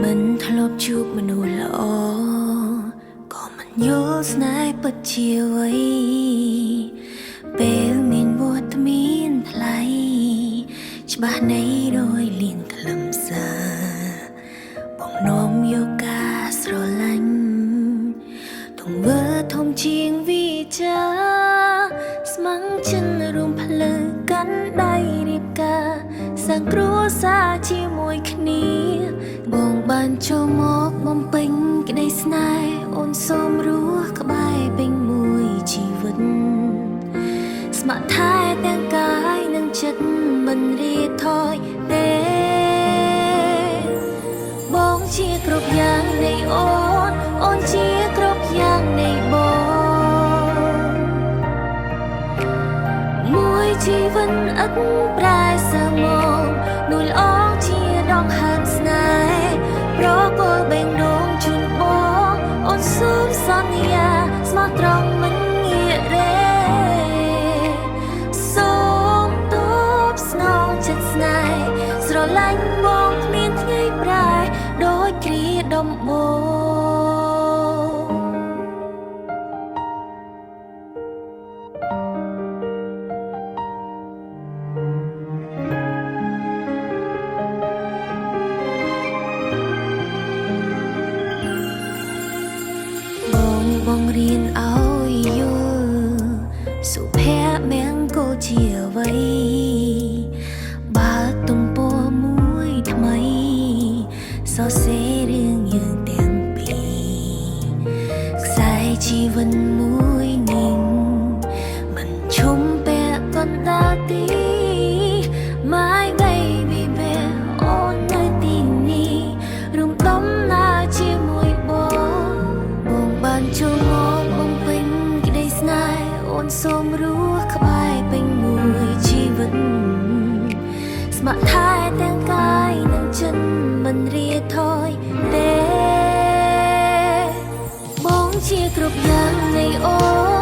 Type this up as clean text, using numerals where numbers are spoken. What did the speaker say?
មិនធ្លាប់ជួបមនុស្សល្អក៏មិនយល់ស្នេហ៍ពិតជាអ្វីពេលមានវត្តមានថ្លៃច្បាស់នៃរយលៀងខ្លឹមសារបំនាំយកការស្រឡាញ់ទង្វើធំជាងវិចាស្ម័គ្រចិត្តរួមភ្លើកាន់ដៃរៀបការសាងគ្រួសារជាមួយគ្នាបងបានចូលមកបំពេញក្តីស្នេហ៍អូនសូមរស់ក្បែរពេញមួយជីវិតស្ម័គ្រថែទាំងកាយនិងចិត្តមិនរៀថយទេបងជាគ្រប់យ៉ាងនៃអូនអូនជាគ្រប់យ៉ាងនៃបងមួយជីវិតឥតប្រែសមកនួនអងជាដងហើមស្នេហ៍ប្រកល់បេងដូងជូនបងអូនសូមសន្យាស្មោះត្រង់មិនងាករេសូមតបស្នងចិត្តស្នេហ៍ស្រឡាញ់បងគ្មានថ្ងៃប្រែដោយគ្រាដំបូងបងរៀនឲ្យយល់សុភមង្គលជាអ្វីបើទំព័រមួយថ្មីសរសេររឿងយើងទាំងពីរខ្សែជីវិតមួយនេះមិនឈុំពាក់កណ្ដាលទី My baby bear អូននៅទីនេះរួមដំណើរជាមួយបងបានចូលមកបំពេញក្តីស្នេហ៍អូនសូមរស់ក្បែរពេញមួយជីវិតស្ម័គ្រថែទាំងកាយនិងចិត្តមិនរៀថយទេបងជាគ្រប់យ៉ាងនៃអូន